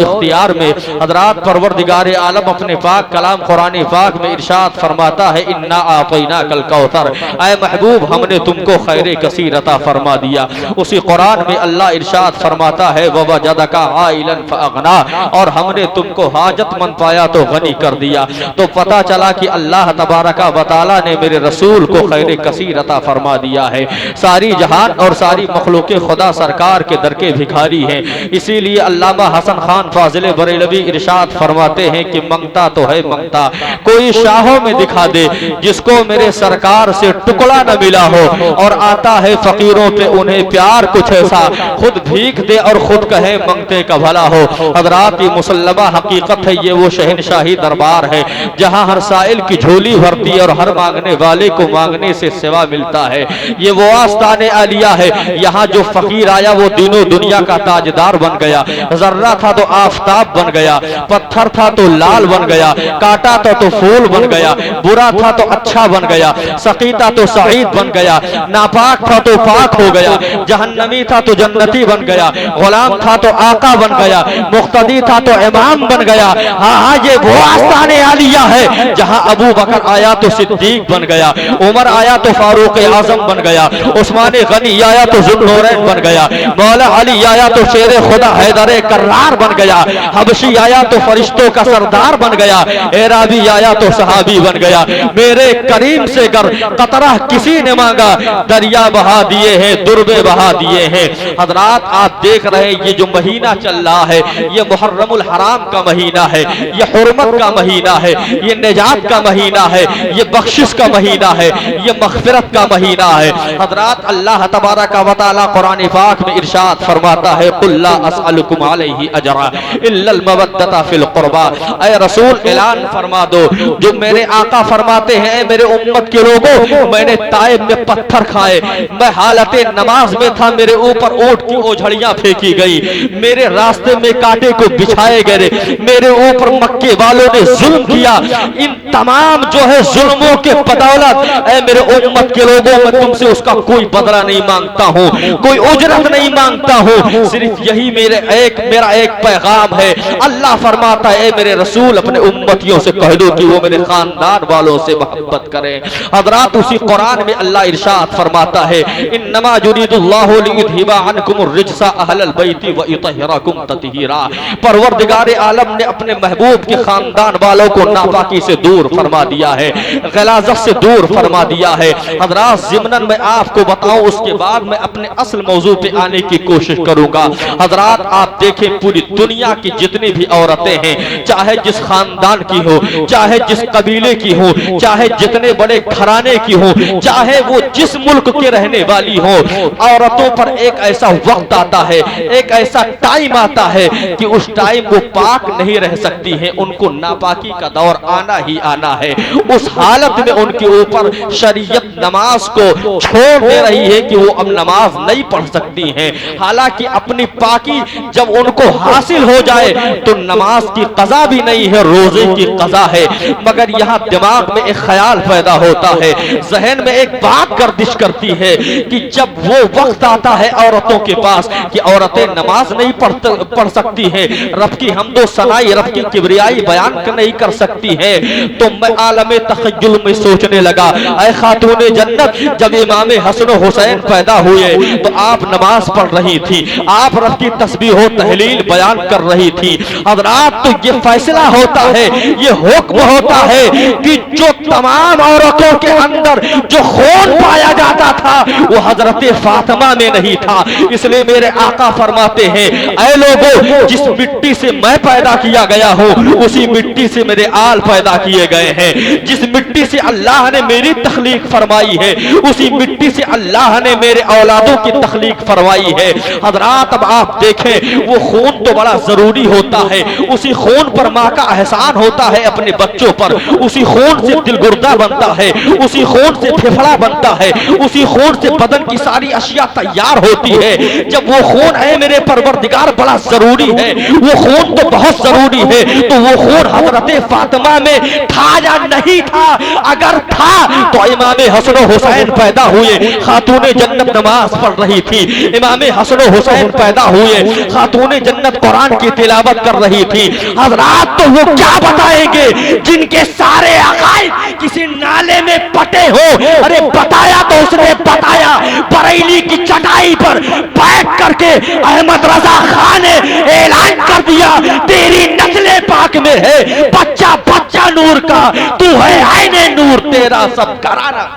اختیار میں حضرات پروردگار عالم اپنے پاک کلام قرآن پاک میں ارشاد فرماتا ہے انا اعطیناک الکوثر، اے محبوب ہم نے تم کو خیر کثیر عطا فرما دیا۔ اسی قرآن میں اللہ ارشاد فرماتا ہے ووجدک عائلا فاغنا، اور ہم نے تم کو حاجت مند پایا تو غنی کر دیا۔ تو پتہ چلا کہ اللہ تبارک و تعالی نے میرے رسول کو خیر کثیر عطا فرما دیا ہے۔ ساری جہان اور ساری مخلوق خدا سرکار کے در کے بھکاری ہیں، اسی لیے علامہ حسن خان فاضل بریلوی ارشاد فرماتے ہیں کہ منگتا تو ہے منگتا، کوئی شاہوں میں دکھا دے جس کو میرے سرکار سے ٹکڑا نہ ملا ہو، اور آتا ہے فقیروں پہ انہیں پیار کچھ ایسا، خود بھیک دے اور خود کہے منگتے کا بھلا ہو۔ حضرات یہ مسلمہ حقیقت ہے، یہ وہ شہنشاہی دربار ہے جہاں ہر سائل کی جھولی بھرتی ہے اور ہر مانگنے والے کو مانگنے سے سوا ملتا ہے۔ یہ وہ آستان عالیہ ہے، یہاں جو فقیر آیا وہ دینوں دنیا کا تاجدار بن گیا، ذرہ تھا تو آفتاب بن گیا، پتھر تھا تو لال بن گیا، کاٹا تھا تو پھول بن گیا، برا تھا تو اچھا بن گیا، سقی تھا تو سعید بن گیا، ناپاک تھا تو پاک ہو گیا، جہنمی تھا تو جنتی بن گیا، غلام تھا تو آقا بن گیا، مقتدی تھا تو امام بن گیا۔ ہاں یہ وہ آستان عالیہ ہے جہاں ابو بکر آیا تو صدیق بن گیا، عمر آیا تو فاروق اعظم بن گیا، عثمان غنی آیا تو ذوالنورین بن گیا، مولا علی آیا تو شیر خدا حیدر کرار بن گیا، حبشی آیا تو فرشتوں کا سردار بن گیا، اعرابی آیا تو صحابی بن گیا۔ میرے کریم سے گر قطرہ کسی نے مانگا، دریا بہا دیے ہیں، دربے بہا دیے ہیں۔ حضرات آپ دیکھ رہے ہیں یہ جو مہینہ چل رہا ہے یہ محرم الحرام کا مہینہ ہے، یہ حرمت کا مہینہ ہے، یہ نجات کا مہینہ ہے، یہ بخشش کا مہینہ ہے، یہ مغفرت کا مہینہ ہے۔ حضرات اللہ تبارک و تعالی قرآن پاک میں ارشاد فرماتا ہے قل لا اسألکم علیہ اجرا الا المودۃ فی القربى، اے رسول اعلان فرما دو، جو میرے آقا فرماتے ہیں میرے امت کے لوگوں میں نے طائف میں پتھر کھائے، میں حالت نماز میں تھا، میرے اوپر اونٹ کی اوجھڑیاں پھینکی گئی، میرے راستے میں کانٹے کو بچھائے گئے، میرے اوپر مکے والوں نے ظلم کیا، ان تمام جو ہے ظلموں کے بدولت اے میرے امت کے لوگوں میں تم سے اس کا کوئی بدلہ نہیں مانگتا ہوں، کوئی اجرت نہیں مانگتا ہوں، صرف یہی میرا ایک پیغام ہے۔ اللہ فرماتا ہے اے میرے رسول اپنے امتیوں سے کہہ دو کہ وہ میرے خاندان والوں سے محبت کریں۔ حضرات اسی قرآن میں اللہ ارشاد فرماتا ہے انما یرید اللہ لیذھب عنکم الرجس اہل البیت ویطہرکم تطہیرا، پروردگار عالم نے اپنے محبوب کے خاندان والوں کو ناپاکی سے دور فرما دیا ہے، غلاظت سے دور فرما دیا ہے۔ حضرات ضمناً میں آپ کو بتاؤں اس کے بعد میں اپنے اصل موضوع پہ آنے کی کوشش کروں گا۔ حضرات آپ دیکھیں پوری دنیا کی جتنی بھی عورتیں ہیں، چاہے جس خاندان کی ہو، چاہے جس قبیلے کی ہو، چاہے جتنے بڑے گھرانے کی ہو، چاہے وہ جس ملک کے رہنے والی ہو، عورتوں پر ایک ایسا وقت آتا ہے، ایک ایسا ٹائم آتا ہے کہ اس ٹائم وہ پاک نہیں رہ سکتی ہیں، ان کو ناپاکی کا دور آنا ہی آنا ہے۔ اس حالت میں ان کے اوپر شریعت نماز کو چھوڑ دے رہی ہے کہ وہ اب نماز نہیں پڑھ سکتی ہیں، حالانکہ اپنی پاکی جب ان کو حاصل ہو جائے تو نماز کی قضا بھی نہیں ہے، روزے کی قضا ہے۔ مگر یہاں دماغ میں ایک خیال پیدا ہوتا ہے، ذہن میں ایک بات گردش کرتی ہے کہ جب وہ وقت آتا ہے عورتوں کے پاس کہ عورتیں نماز نہیں پڑھ سکتی ہیں، رب کی حمد و ثنائی، رب کی کبریائی بیان نہیں کر سکتی ہیں، تو میں عالم تخیل میں سوچنے لگا اے خاتون جنت جب امام حسن و حسین پیدا ہوئے تو آپ نماز پڑھ رہی تھی، آپ رب کی تسبیح و تہلیل بیان کر رہی تھی۔ حضرات تو یہ فیصلہ ہوتا ہے، یہ حکم ہوتا ہے کہ جو تمام عورتوں کے اندر جو خون پایا جاتا تھا وہ حضرت فاطمہ میں نہیں تھا، اس لیے میرے آقا فرماتے ہیں اے لوگوں جس مٹی سے میں پیدا کیا گیا ہوں اسی مٹی سے میرے آل پیدا کیے گئے ہیں، جس مٹی سے اللہ نے میری تخلیق فرمائی ہے اسی مٹی سے اللہ نے میرے اولادوں کی تخلیق فرمائی ہے۔ حضرات اب آپ دیکھیں وہ خون تو بڑا ضروری ہوتا ہے، اسی خون پر ماں کا احسان ہوتا ہے اپنے بچوں پر، اسی خون سے دل گردہ بنتا ہے، اسی خون سے پھیپھڑا بنتا ہے، اسی خون سے بدن کی ساری اشیاء تیار ہوتی ہے۔ جب وہ خون اے میرے پروردگار بڑا ضروری ہے، وہ خون تو بہت ضروری ہے، تو وہ خون حضرت فاطمہ میں تھا یا نہیں تھا؟ اگر تھا تو امام حسن و حسین پیدا ہوئے، خاتون جنت نماز پڑھ رہی تھی، امام حسن و حسین پیدا ہوئے، خاتون جنت قرآن قرآن کی تلاوت کر رہی تھی حضرات، تو وہ کیا بتائیں گے جن کے سارے عقائد کسی نالے میں پٹے ہو؟ ارے بتایا تو اس نے بتایا، بریلی کی چٹائی پر بیٹھ کر کے احمد رضا خان نے اعلان کر دیا تیری نسل پاک میں ہے بچہ بچہ نور کا، تو ہے عین نور، تیرا سب کرانا۔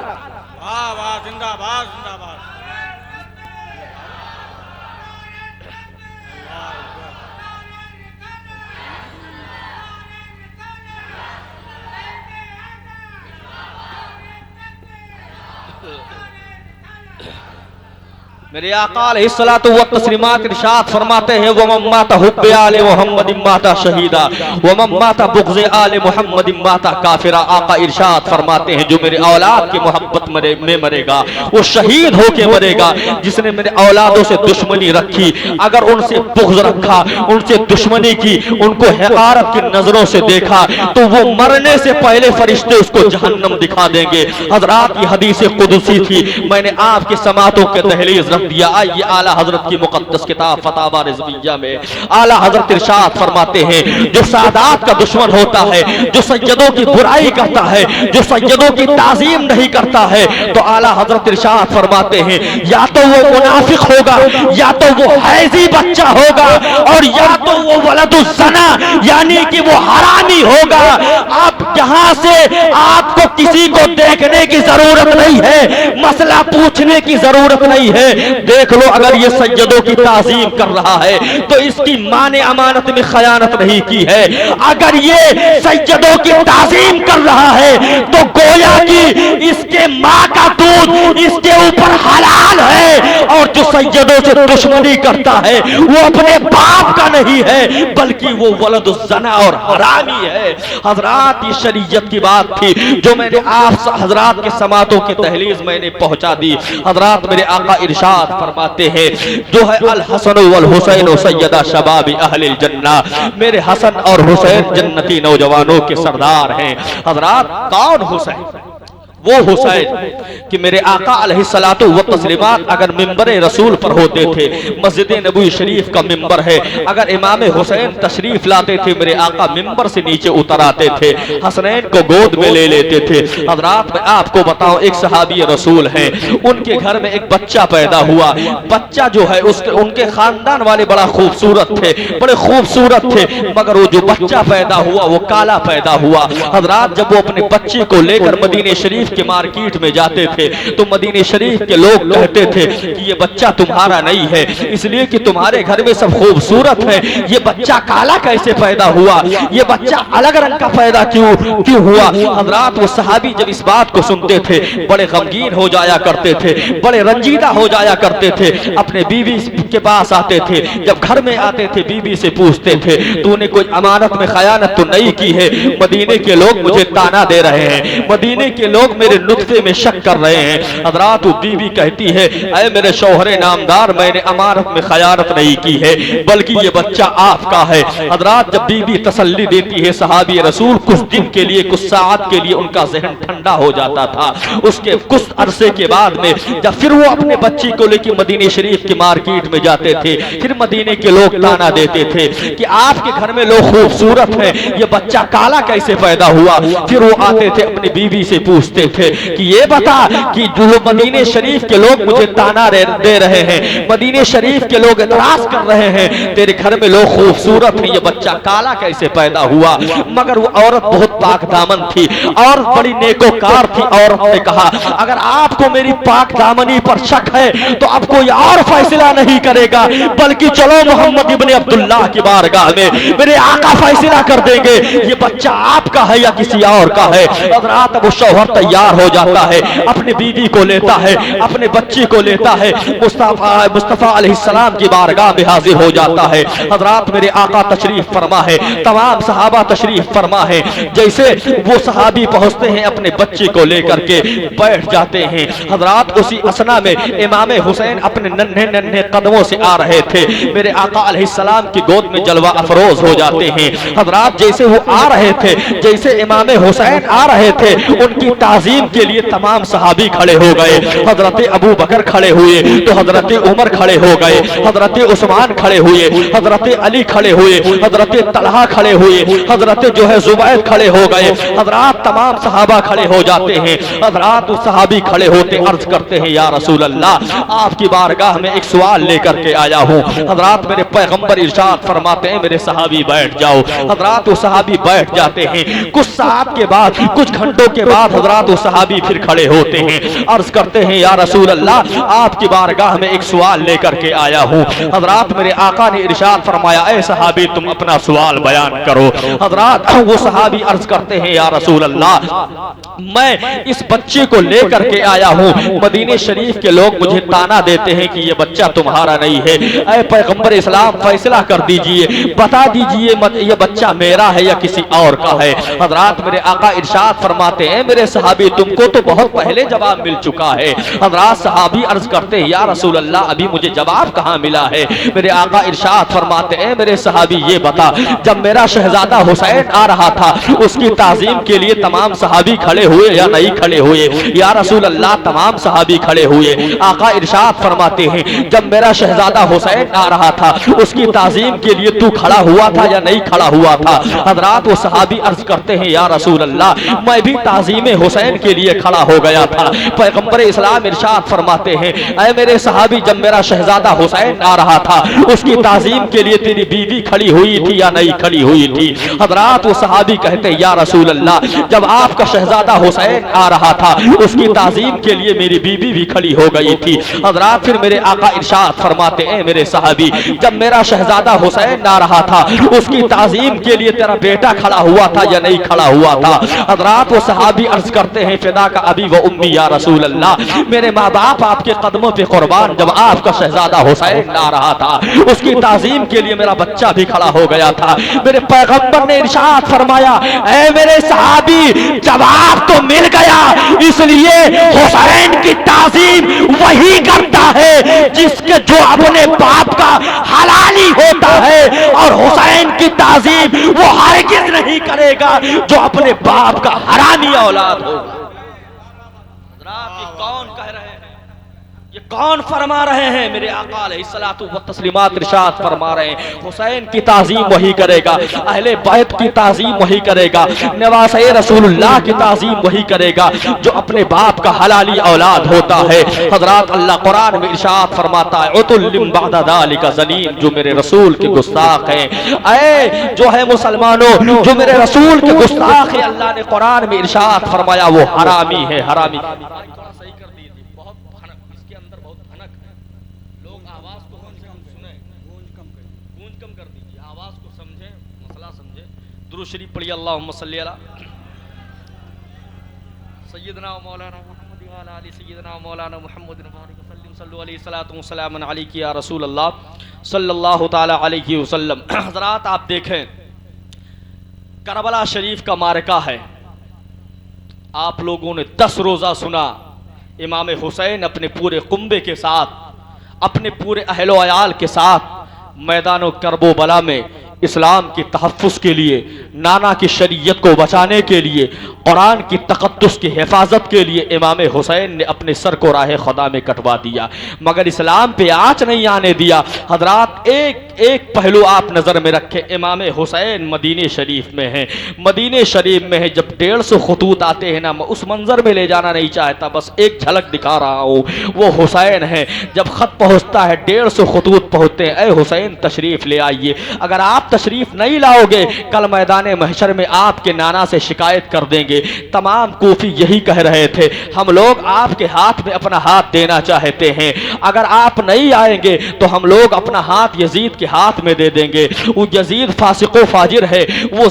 واہ واہ، زندہ باد زندہ باد۔ میرے آقا علیہ الصلوۃ والتسلیمات ارشاد فرماتے ہیں وَمَن مَاتَ حُبِّ آلِ مُحَمَّدٍ مَاتَ شہیدا وَمَن مَاتَ بُغْضِ آلِ مُحَمَّدٍ مَاتَ کافرا۔ آقا ارشاد فرماتے ہیں جو میرے اولاد کی محبت میں مرے گا وہ شہید ہو کے مرے گا، جس نے میرے اولادوں سے دشمنی رکھی، اگر ان سے بغض رکھا، ان سے دشمنی کی، ان کو حقارت کی نظروں سے دیکھا، تو وہ مرنے سے پہلے فرشتے اس کو جہنم دکھا دیں گے۔ حضرات یہ حدیث قدسی تھی، میں نے آپ کے سماعتوں کے دہلیز رکھ دیا۔ آئیے اعلیٰ حضرت کی مقدس کتاب فتاوی رضویہ میں اعلیٰ حضرت ارشاد فرماتے ہیں جو سادات کا دشمن ہوتا ہے، جو سیدوں کی برائی کرتا ہے، جو سیدوں کی تعظیم نہیں کرتا ہے، تو اعلیٰ حضرت ارشاد فرماتے ہیں یا تو وہ منافق ہوگا، یا تو وہ حیضی بچہ ہوگا، اور یا تو وہ ولد الزنا یعنی کہ وہ حرامی ہوگا۔ اب یہاں سے آپ کو کسی کو دیکھنے کی ضرورت نہیں ہے، مسئلہ پوچھنے کی ضرورت نہیں ہے۔ دیکھ لو اگر یہ سیدوں کی تعظیم کر رہا ہے تو اس کی ماں نے امانت میں خیانت نہیں کی ہے، اگر یہ سیدوں کی تعظیم کر رہا ہے تو گویا کہ اس کے ماں کا دودھ اس کے اوپر حلال ہے، اور جو سیدوں سے دشمنی کرتا ہے وہ اپنے باپ کا نہیں ہے بلکہ وہ ولد الزنا اور حرامی ہے۔ حضرات یہ شریعت کی بات تھی جو میں نے آپ حضرات کے سماعتوں کی تحلیل میں نے پہنچا دی۔ حضرات میرے آقا ارشاد فرماتے ہیں جو ہے الحسن والحسین سیدہ شباب اہل الجنہ، میرے حسن اور حسین جنتی نوجوانوں کے سردار ہیں۔ حضرات کون حسین؟ وہ حسین کہ میرے آقا علیہ الصلوۃ والتسلیمات اگر ممبر رسول پر ہوتے تھے، مسجد نبوی شریف کا ممبر ہے، اگر امام حسین تشریف لاتے تھے میرے آقا ممبر سے نیچے اتر آتے تھے، حسنین کو گود میں لے لیتے تھے۔ حضرات میں آپ کو بتاؤں ایک صحابی رسول ہیں، ان کے گھر میں ایک بچہ پیدا ہوا، بچہ جو ہے ان کے خاندان والے بڑا خوبصورت تھے، بڑے خوبصورت تھے، مگر وہ جو بچہ پیدا ہوا وہ کالا پیدا ہوا۔ حضرات جب وہ اپنے بچے کو لے کر مدینہ شریف کے مارکیٹ میں جاتے تھے تو مدینہ شریف کے لوگ کہتے تھے کہ یہ بچہ تمہارا نہیں ہے، اس لیے کہ تمہارے گھر میں سب خوبصورت ہے، یہ بچہ کالا کیسے پیدا ہوا، یہ بچہ الگ رنگ کا پیدا کیوں ہوا۔ حضرات وہ صحابی جب اس بات کو سنتے تھے بڑے غمگین ہو جایا کرتے تھے، بڑے رنجیدہ ہو جایا کرتے تھے، اپنے بیوی کے پاس آتے تھے، جب گھر میں آتے تھے بیوی سے پوچھتے تھے تو انہیں کوئی امانت میں خیانت تو نہیں کی ہے؟ مدینے کے لوگ مجھے تانا دے رہے ہیں، مدینے کے لوگ میرے نطفے میں شک کر رہے ہیں۔ حضرات وہ بیوی کہتی ہے اے میرے شوہر نامدار میں نے امانت میں خیانت نہیں کی ہے بلکہ یہ بچہ آپ کا ہے۔ حضرات جب بیوی تسلی دیتی ہے صحابی رسول کچھ دن کے لیے کچھ ساعت کے لیے ان کا ذہن ٹھنڈا ہو جاتا تھا، اس کے کچھ عرصے کے بعد میں جب پھر وہ اپنے بچی کو لے کے مدینہ شریف کی مارکیٹ میں جاتے تھے پھر مدینے کے لوگ تانا دیتے تھے کہ آپ کے گھر میں لوگ خوبصورت ہیں، یہ بچہ کالا کیسے پیدا ہوا؟ پھر وہ آتے تھے اپنی بیوی سے پوچھتے تھے کہ یہ بتا کہ جو مدینہ شریف کے لوگ مجھے تانا دے رہے ہیں، مدینہ شریف کے لوگ اعتراض کر رہے ہیں تیرے گھر میں لوگ خوبصورت ہیں، یہ بچہ کالا کیسے پیدا ہوا؟ مگر وہ عورت بہت پاک دامن تھی، عورت بڑی نیکوکار تھی۔ عورت نے کہا اگر آپ کو میری پاک دامنی پر شک ہے تو اب کوئی اور فیصلہ نہیں کرے گا بلکہ چلو محمد ابن عبداللہ کی بارگاہ میں، میرے آقا فیصلہ کر دیں گے یہ بچہ آپ کا ہے یا کسی اور کا ہے۔ حضرات اب وہ شوہر تیار ہو جاتا ہے، اپنی بیوی کو لیتا ہے، اپنے بچی کو لیتا ہے، مصطفیٰ علیہ السلام کی بارگاہ میں حاضر ہو جاتا ہے۔ حضرات میرے آقا تشریف فرما ہے، تمام صحابہ تشریف فرما ہے، جیسے وہ صحابی پہنچتے ہیں اپنے بچے کو لے کر کے بیٹھ جاتے ہیں۔ حضرات اسی اسنا میں امام حسین اپنے ننھے ننھے قدموں سے آ رہے تھے، میرے آقا علیہ السلام کی گود میں جلوہ افروز ہو جاتے ہیں۔ حضرات جیسے وہ آ رہے تھے، جیسے امام حسین آ رہے تھے ان کی تعظیم تعظیم کے لیے تمام صحابی کھڑے ہو گئے. حضرت ابو بکر کھڑے ہوئے تو حضرت عمر کھڑے ہو گئے, حضرت عثمان کھڑے ہوئے, حضرت علی کھڑے ہوئے, حضرت طلحہ کھڑے ہوئے, حضرت جو ہے زبیر کھڑے ہو گئے. حضرات تمام صحابہ کھڑے ہو جاتے ہیں. حضرات صحابی کھڑے ہوتے عرض کرتے ہیں یا رسول اللہ آپ کی بارگاہ میں ایک سوال لے کر کے آیا ہوں. حضرات میرے پیغمبر ارشاد فرماتے ہیں میرے صحابی بیٹھ جاؤ. حضرات وہ صحابی بیٹھ جاتے ہیں. کچھ ساعت کے بعد, کچھ گھنٹوں کے بعد حضرات وہ صحابی پھر کھڑے ہوتے ہیں, عرض کرتے ہیں یا رسول اللہ آپ کی بارگاہ میں ایک سوال لے کر کے آیا ہوں. حضرات میرے آقا نے ارشاد فرمایا اے صحابی تم اپنا سوال بیان کرو. حضرات وہ صحابی عرض کرتے ہیں یا رسول اللہ میں اس بچے کو لے کر کے آیا ہوں. مدینے شریف کے لوگ مجھے تانا دیتے ہیں کہ یہ بچہ تمہارا نہیں ہے. اے پیغمبر اسلام فیصلہ کر دیجئے, بتا دیجئے یہ بچہ میرا ہے یا کسی اور کا ہے. حضرات میرے آقا ارشاد فرماتے ہیں میرے صحابی تم کو تو بہت پہلے جواب مل چکا ہے. حضرات صحابی عرض کرتے ہیں یا رسول اللہ ابھی مجھے جواب کہاں ملا ہے. میرے آقا ارشاد فرماتے ہیں میرے صحابی یہ بتا جب میرا شہزادہ حسین آ رہا تھا اس کی تعظیم کے لیے تمام صحابی کھڑے ہوئے یا نہیں کھڑے ہوئے. یا رسول اللہ تمام صحابی کھڑے ہوئے. آقا ارشاد فرماتے ہیں جب میرا شہزادہ حسین آ رہا تھا اس کی تعظیم کے لیے تو کھڑا ہوا تھا یا نہیں کھڑا ہوا تھا. حضرات وہ صحابی عرض کرتے ہیں یا رسول اللہ میں بھی تعظیم حسین کے لیے کھڑا ہو گیا تھا. پیغمبر اسلام ارشاد فرماتے ہیں اے میرے صحابی جب میرا شہزادہ حسین آ رہا تھا اس کی تعظیم کے لیے تیری بیوی کھڑی ہوئی تھی یا نہیں کھڑی ہوئی تھی. حضرات وہ صحابی کہتے ہیں یا رسول اللہ جب آپ کا شہزادہ حسین آ رہا تھا اس کی تعظیم کے لیے میری بیوی بھی کھڑی ہو گئی تھی. حضرات پھر میرے آقا ارشاد فرماتے ہیں میرے صحابی جب میرا شہزادہ حسین آ رہا تھا اس کی تعظیم کے لیے تیرا بیٹا کھڑا ہوا تھا یا نہیں کھڑا ہوا تھا. حضرات وہ صحابی عرض کرتے ہیں فدا کا ابی و امی یا رسول اللہ میرے ماں باپ آپ کے قدموں پہ قربان جب آپ کا شہزادہ حسین آ رہا تھا اس کی تعظیم کے لیے میرا بچہ بھی کھڑا ہو گیا تھا. میرے پیغمبر نے ارشاد فرمایا اے میرے صحابی جواب تو مل گیا, اس لیے حسین کی تعظیم وہی کرتا ہے جس کے جو اپنے باپ کا حلالی ہوتا ہے, اور حسین کی تعظیم وہ ہرگز نہیں کرے گا جو اپنے باپ کا حرامی اولاد ہوگا. یہ کون کہہ رہے ہیں, یہ کون فرما رہے ہیں؟ میرے آقا علیہ الصلوۃ والتسلیمات ارشاد فرما رہے ہیں حسین کی تعظیم وہی کرے گا, اہل بیت کی تعظیم وہی کرے گا, نواسے رسول اللہ کی تعظیم وہی کرے گا جو اپنے باپ کا حلالی اولاد ہوتا ہے. حضرات اللہ قرآن میں ارشاد فرماتا ہے عتل بعد ذلک زنیم, جو میرے رسول کے گستاخ ہیں. اے جو ہے مسلمانوں جو میرے رسول کے گستاخ ہیں, اللہ نے قرآن میں ارشاد فرمایا وہ حرامی ہے. حرامی شریف پڑھی اللہم صلی علی سیدنا و مولانا محمد و علی سیدنا و مولانا محمد وسلم صلو علیہ الصلوۃ والسلام علیک یا رسول اللہ صلی اللہ تعالی علیہ وسلم. حضرات آپ دیکھیں کربلا شریف کا معرکہ ہے, آپ لوگوں نے 10 روزہ سنا. امام حسین اپنے پورے کنبے کے ساتھ اپنے پورے اہل و عیال کے ساتھ میدان و کرب و بلا میں اسلام کی تحفظ کے لیے, نانا کی شریعت کو بچانے کے لیے, قرآن کی تقدس کی حفاظت کے لیے امام حسین نے اپنے سر کو راہ خدا میں کٹوا دیا, مگر اسلام پہ آنچ نہیں آنے دیا. حضرات ایک پہلو آپ نظر میں رکھیں, امام حسین مدینے شریف میں ہیں. مدینے شریف میں ہے, جب 150 خطوط آتے ہیں نا, میں اس منظر میں لے جانا نہیں چاہتا, بس ایک جھلک دکھا رہا ہوں. وہ حسین ہے, جب خط پہنچتا ہے 150 خطوط پہنچتے ہیں, اے حسین تشریف لے آئیے. اگر آپ تشریف نہیں لاؤ گے کل میدان محشر میں آپ کے نانا سے شکایت کر دیں گے. تمام کوفی یہی کہہ رہے تھے, ہم لوگ آپ کے ہاتھ میں اپنا ہاتھ دینا چاہتے ہیں, اگر آپ نہیں آئیں گے تو ہم لوگ اپنا ہاتھ یزید کے ہاتھ میں دے دیں گے. وہ یزید فاسق و فاجر ہے, وہ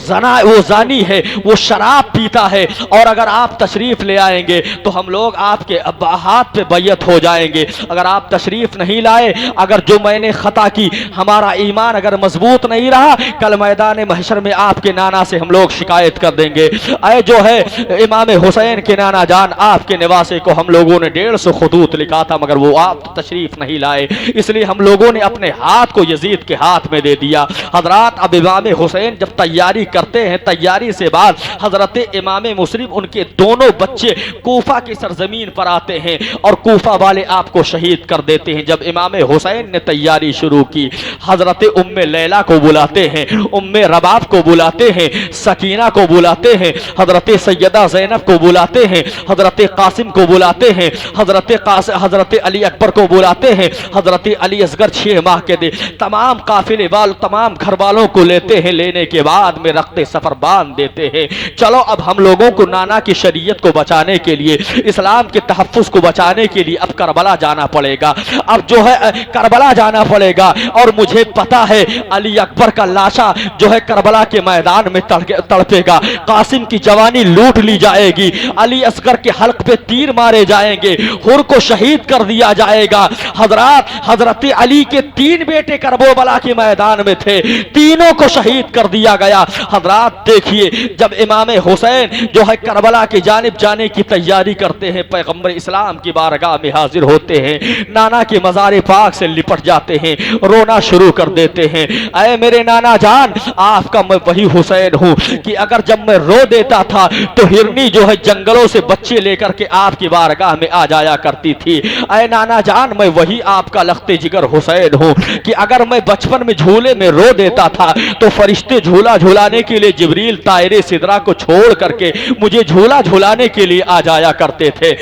زانی ہے, وہ شراب پیتا ہے, اور اگر آپ تشریف لے آئیں گے تو ہم لوگ آپ کے ہاتھ پہ بیعت ہو جائیں گے. اگر آپ تشریف نہیں لائے, اگر جو میں نے خطا کی, ہمارا ایمان اگر مضبوط نہیں رہا گیا کل میدان محشر میں آپ کے نانا سے ہم لوگ شکایت کر دیں گے، اے جو ہے امام حسین کے نانا جان، آپ کے نواسے کو ہم لوگوں نے 150 خطوط لکھا تھا مگر وہ آپ تشریف نہیں لائے، اس لیے ہم لوگوں نے اپنے ہاتھ کو یزید کے ہاتھ میں دے دیا۔ حضرات اب امام حسین جب تیاری کرتے ہیں، تیاری سے بعد حضرت امام مسلم ان کے دونوں بچے کوفہ کی سرزمین پر آتے ہیں اور کوفہ والے آپ کو شہید کر دیتے ہیں۔ جب امام حسین نے تیاری شروع کی، حضرت ام لیلہ کو بلاتے ہیں، ام رباب کو بلاتے ہیں، سکینہ کو بلاتے ہیں، حضرت سیدہ زینب کو بلاتے ہیں، حضرت قاسم کو بلاتے ہیں، حضرت علی اکبر کو بلاتے ہیں، حضرت علی اصغر 6 ماہ کے دے تمام قافلے والوں، تمام گھر والوں کو لیتے ہیں، لینے کے بعد میں رخت سفر باندھ دیتے ہیں۔ چلو اب ہم لوگوں کو نانا کی شریعت کو بچانے کے لیے، اسلام کے تحفظ کو بچانے کے لیے اب کربلا جانا پڑے گا، اب جو ہے کربلا جانا پڑے گا، اور مجھے پتا ہے علی اکبر کا لاشا جو ہے کربلا کے میدان میں تڑپے گا، قاسم کی جوانی لوٹ لی جائے گی، علی اصغر کے حلق پہ تیر مارے جائیں گے، حر کو شہید کر دیا جائے گا۔ حضرات حضرت علی کے 3 بیٹے کربلا کے میدان میں تھے، تینوں کو شہید کر دیا گیا۔ حضرات دیکھیے جب امام حسین جو ہے کربلا کی جانب جانے کی تیاری کرتے ہیں، پیغمبر اسلام کی بارگاہ میں حاضر ہوتے ہیں، نانا کے مزار پاک سے لپٹ جاتے ہیں، رونا شروع کر دیتے ہیں، اے میرے نانا جان، آپ کا میں وہی حسین ہوں کہ اگر جب میں رو دیتا تھا تو ہرنی جو ہے جنگلوں سے بچے لے کر کے آپ کی بارگاہ میں آ جایا کرتی تھی۔ اے نانا جان، میں وہی آپ کا لخت جگر حسین ہوں کہ اگر میں بچپن میں جھولے میں رو دیتا تھا تو فرشتے جھولا جھولانے کے لیے جبریل طائر سدرہ کو چھوڑ کر کے مجھے جھولا جھولانے کے لیے آ جایا کرتے تھے۔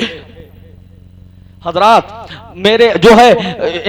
حضرات میرے جو ہے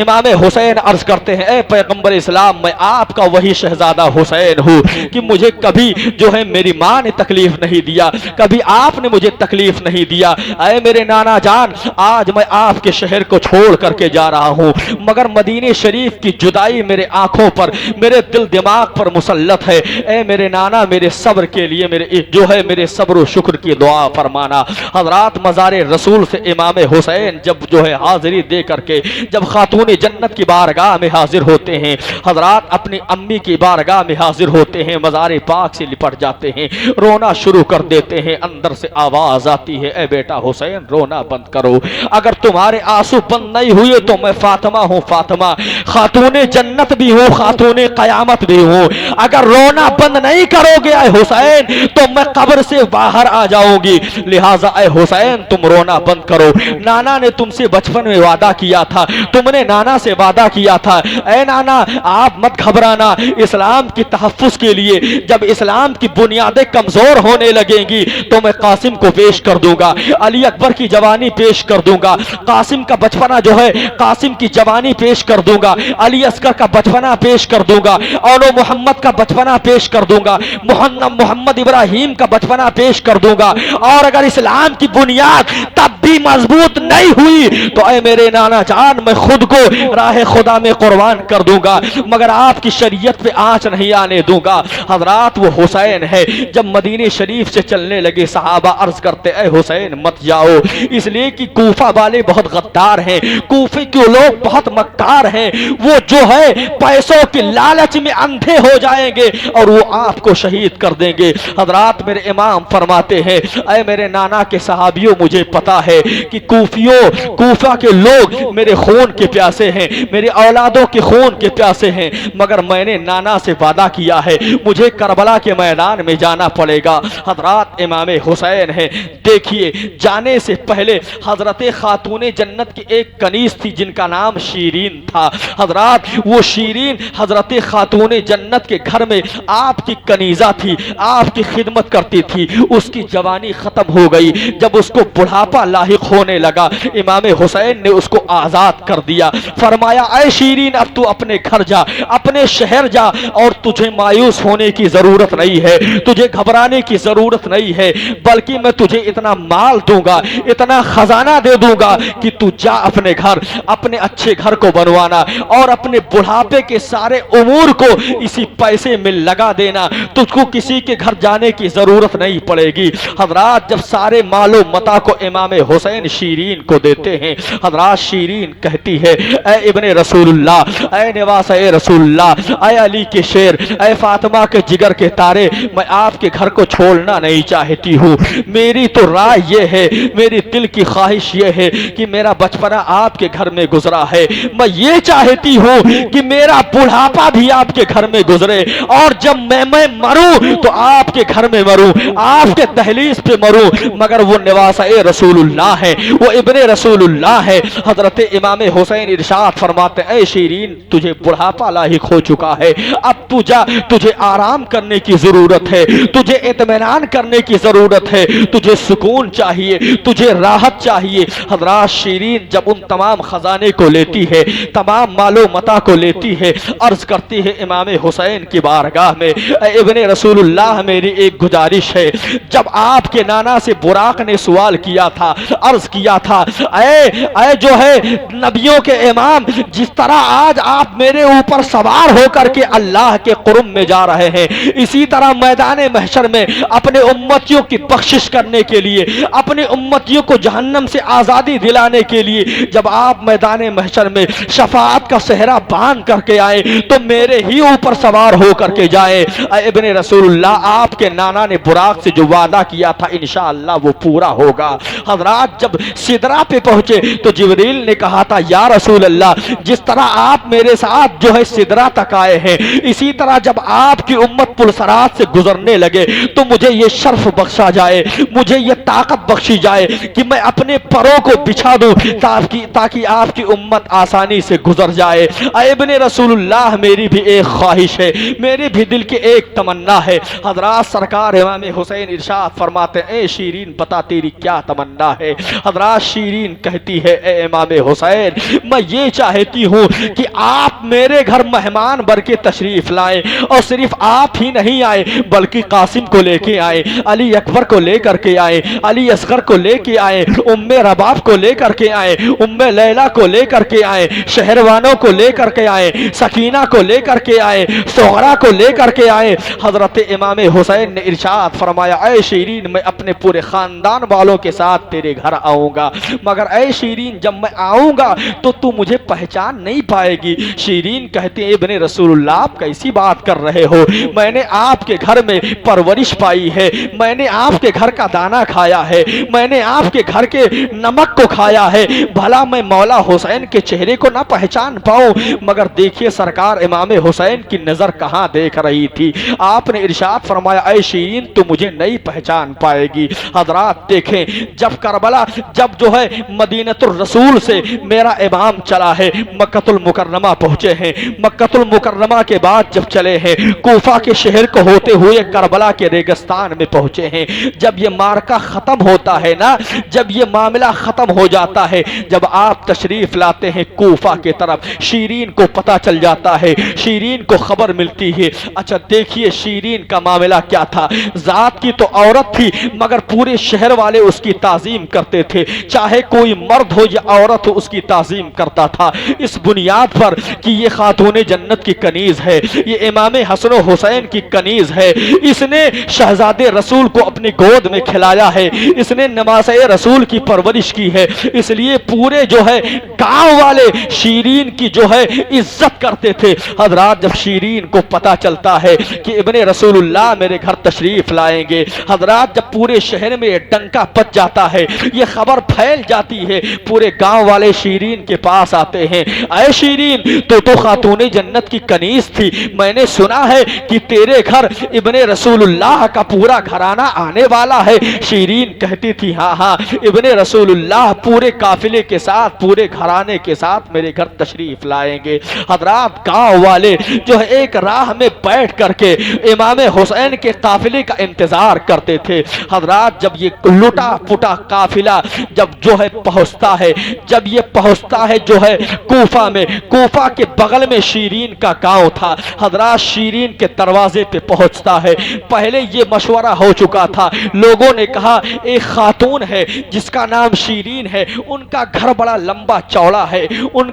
امام حسین عرض کرتے ہیں، اے پیغمبر اسلام، میں آپ کا وہی شہزادہ حسین ہوں کہ مجھے کبھی جو ہے میری ماں نے تکلیف نہیں دیا، کبھی آپ نے مجھے تکلیف نہیں دیا۔ اے میرے نانا جان، آج میں آپ کے شہر کو چھوڑ کر کے جا رہا ہوں مگر مدینہ شریف کی جدائی میرے آنکھوں پر، میرے دل دماغ پر مسلط ہے۔ اے میرے نانا، میرے صبر کے لیے میرے صبر و شکر کی دعا فرمانا۔ حضرات مزار رسول سے امام حسین جب جو ہے حاضری دے کر کے جب خاتون جنت کی بارگاہ میں حاضر ہوتے ہیں، حضرات اپنی امی کی بارگاہ میں حاضر ہوتے ہیں، مزار پاک سے لپٹ جاتے ہیں، رونا شروع کر دیتے ہیں۔ اندر سے آواز آتی ہے، اے بیٹا حسین رونا بند کرو، اگر تمہارے آنسو بند نہیں ہوئے تو میں فاطمہ ہوں، فاطمہ خاتون جنت بھی ہوں، خاتون قیامت بھی ہوں، اگر رونا بند نہیں کرو گے اے حسین تو میں قبر سے باہر آ جاؤں گی، لہٰذا اے حسین تم رونا بند کرو۔ نانا نے تم سے بچپن میں وعدہ کیا تھا، تم نے نانا سے وعدہ کیا تھا، اے نانا آپ مت گھبرانا، اسلام کی تحفظ کے لیے جب اسلام کی بنیادیں کمزور ہونے لگیں گی تو میں قاسم کو پیش کر دوں گا، علی اکبر کی جوانی پیش کر دوں گا، قاسم کا بچپنا جو ہے قاسم کی جوانی پیش کر دوں گا، علی اصغر کا بچپنا پیش کر دوں گا، اور محمد کا بچپنا پیش کر دوں گا، محمد ابراہیم کا بچپنا پیش کر دوں گا، اور اگر اسلام کی بنیاد تب بھی مضبوط نہیں ہوئی تو اے میرے نانا جان میں خود کو راہ خدا میں قربان کر دوں گا مگر آپ کی شریعت پہ آنچ نہیں آنے دوں گا۔ حضرات وہ حسین ہے، جب مدینہ شریف سے چلنے لگے صحابہ عرض کرتے اے حسین مت جاؤ، اس لیے کہ کوفہ والے بہت غدار ہیں، کوفے کے لوگ بہت مکار ہیں، وہ جو ہے پیسوں کی لالچ میں اندھے ہو جائیں گے اور وہ آپ کو شہید کر دیں گے۔ حضرات میرے امام فرماتے ہیں، اے میرے نانا کے صحابیوں مجھے پتا ہے کہ کوفہ کے لوگ میرے خون کے پیاسے ہیں، میرے اولادوں کے خون کے پیاسے ہیں، مگر میں نے نانا سے وعدہ کیا ہے مجھے کربلا کے میدان میں جانا پڑے گا۔ حضرات امام حسین ہے، دیکھیے جانے سے پہلے حضرت خاتون جنت کی ایک کنیز تھی جن کا نام شیرین تھا۔ حضرات وہ شیرین حضرت خاتون جنت کے گھر میں آپ کی کنیزہ تھی، آپ کی خدمت کرتی تھی، اس کی جوانی ختم ہو گئی، جب اس کو بڑھاپا لاحق ہونے لگا امام حسین نے اس کو آزاد کر دیا، فرمایا اے شیرین اب تو اپنے گھر جا، اپنے شہر جا، اور تجھے مایوس ہونے کی ضرورت نہیں ہے، تجھے گھبرانے کی ضرورت نہیں ہے، بلکہ میں تجھے اتنا مال دوں گا، اتنا خزانہ دے دوں گا کہ تو جا اپنے گھر، اپنے اچھے گھر کو بنوانا اور اپنے بڑھاپے کے سارے امور کو اسی پیسے میں لگا دینا، تجھ کو کسی کے گھر جانے کی ضرورت نہیں پڑے گی۔ حضرات جب سارے مال و متاع کو امام حسین شیرین کو دیتے ہیں۔ حضرات شیرین کہتی ہے اے ابن رسول اللہ، اے نواس اے رسول اللہ، اے علی کے شیر، اے فاطمہ کے جگر کے تارے، میں آپ کے گھر کو چھوڑنا نہیں چاہتی ہوں۔ میری تو رائے یہ ہے، میری دل کی خواہش یہ ہے کہ میرا بچپنا آپ کے گھر میں گزرا ہے، میں یہ چاہتی ہوں کہ میرا بڑھاپا بھی آپ کے گھر میں گزرے، اور جب میں مروں تو آپ کے گھر میں مروں، آپ کے دہلیز پہ مروں۔ مگر وہ نواس اے رسول اللہ ہے، وہ ابن رسول اللہ ہے۔ حضرت امام حسین ارشاد فرماتے اے شیرین تجھے بڑھاپا لاحق ہو چکا ہے، اب تو جا، تجھے آرام کرنے کی ضرورت ہے، تجھے اطمینان کرنے کی ضرورت ہے، تجھے سکون چاہیے، تجھے راحت چاہیے۔ حضرات شیرین جب ان تمام خزانے کو لیتی ہے، تمام مال و متاع کو لیتی ہے، عرض کرتی ہے امام حسین کی بارگاہ میں اے ابن رسول اللہ میری ایک گزارش ہے، جب آپ کے نانا سے براق نے سوال کیا تھا، عرض کیا تھا اے جو ہے نبیوں کے امام، جس طرح آج آپ میرے اوپر سوار ہو کر کے اللہ کے قرب میں جا رہے ہیں، اسی طرح میدان محشر میں اپنے امتیوں کی بخشش کرنے کے لیے، اپنے امتیوں کو جہنم سے آزادی دلانے کے لیے جب آپ میدان محشر میں شفاعت کا صحرا باندھ کر کے آئے تو میرے ہی اوپر سوار ہو کر کے جائے۔ اے ابن رسول اللہ آپ کے نانا نے براق سے جو وعدہ کیا تھا انشاءاللہ وہ پورا ہوگا۔ حضرات جب سدرہ پہ پہنچے تو جبریل نے کہا تھا یا رسول اللہ جس طرح آپ میرے ساتھ جو ہے سدرہ تک آئے ہیں، اسی طرح جب آپ کی امت پلسرات سے گزرنے لگے تو مجھے یہ شرف بخشا جائے، مجھے یہ طاقت بخشی جائے کہ میں اپنے پروں کو بچھا دوں تاکہ آپ کی امت آسانی سے گزر جائے۔ اے ابن رسول اللہ میری بھی ایک خواہش ہے، میرے بھی دل کی ایک تمنا ہے۔ حضرات سرکار امام حسین ارشاد فرماتے اے شیرین بتا تیری کیا تمنا ہے؟ حضرات شیرین کہتی ہے اے امام حسین میں یہ چاہتی ہوں کہ آپ میرے گھر مہمان بر کے تشریف لائیں، اور صرف آپ ہی نہیں آئے بلکہ قاسم کو لے کے آئے، علی اکبر کو لے کر کے آئے، علی اصغر کو لے کے آئے، ام رباب کو لے کر کے آئے، ام لیلہ کو لے کر کے آئے، شہروانوں کو لے کر کے آئے، سکینہ کو لے کر کے آئے، سغرا کو لے کر کے آئے۔ حضرت امام حسین نے ارشاد فرمایا اے شیرین میں اپنے پورے خاندان والوں کے ساتھ تیرے گھر آؤں گا، مگر اے شیرین جب میں آؤں گا تو مجھے پہچان نہیں پائے گی۔ شیرین کہتے ہیں ابن رسول اللہ آپ کیسی بات کر رہے ہو، میں نے آپ کے گھر میں پرورش پائی ہے، میں نے آپ کے گھر کا دانا کھایا ہے، میں نے آپ کے گھر کے نمک کو کھایا ہے، بھلا میں مولا حسین کے چہرے کو نہ پہچان پاؤں؟ مگر دیکھیے سرکار امام حسین کی نظر کہاں دیکھ رہی تھی، آپ نے ارشاد فرمایا اے شیرین تو مجھے نہیں پہچان پائے گی۔ حضرات دیکھیں جب کربلا جب جو ہے مدینۃ الرسول سے میرا امام چلا ہے، مکہ المکرمہ پہنچے ہیں، مکہ المکرمہ کے بعد جب چلے ہیں کوفہ کے شہر کو ہوتے ہوئے کربلا کے ریگستان میں پہنچے ہیں، جب یہ مارکہ ختم ہوتا ہے نا، جب یہ معاملہ ختم ہو جاتا ہے، جب آپ تشریف لاتے ہیں کوفہ کے طرف، شیرین کو پتہ چل جاتا ہے، شیرین کو خبر ملتی ہے۔ اچھا دیکھیے شیرین کا معاملہ کیا تھا، ذات کی تو عورت تھی مگر پورے شہر والے اس کی تعظیم کرتے تھے، چاہے کوئی مرد ہو یا عورت ہو اس کی تعظیم کرتا تھا، اس بنیاد پر کہ یہ خاتون جنت کی کنیز ہے، یہ امام حسن و حسین کی کنیز ہے، اس نے شہزادے رسول کو اپنی گود میں کھلایا ہے، اس نے نماز رسول کی پرورش کی ہے، اس لیے پورے جو ہے گاؤں والے شیرین کی جو ہے عزت کرتے تھے۔ حضرات جب شیرین کو پتا چلتا ہے کہ ابن رسول اللہ میرے گھر تشریف لائیں گے، حضرات جب پورے شہر میں ڈنکا بج جاتا ہے، یہ خبر پھیل جاتی ہے، پورے گاؤں والے شیرین کے پاس آتے ہیں، اے شیرین تو خاتون جنت کی کنیز تھی، میں نے سنا ہے کہ تیرے گھر ابن رسول اللہ کا پورا گھرانہ آنے والا ہے۔ شیرین کہتی تھی ہاں ہاں ابن رسول اللہ پورے قافلے کے ساتھ، پورے گھرانے کے ساتھ میرے گھر تشریف لائیں گے۔ حضرات گاؤں والے جو ہے ایک راہ میں بیٹھ کر کے امام حسین کے قافلے کا انتظار کرتے تھے۔ حضرات جب یہ لٹا پٹا قافلہ جب جو ہے پہنچتا ہے، جب یہ پہنچتا ہے جو ہے کوفہ میں، کوفہ کے بغل میں شیرین کا گاؤں تھا، حضرات شیرین کے دروازے پہ پہنچتا ہے. پہلے یہ مشورہ ہو چکا تھا, لوگوں نے کہا ایک خاتون ہے جس کا نام شیرین ہے, ان کا گھر بڑا لمبا چوڑا ہے, ان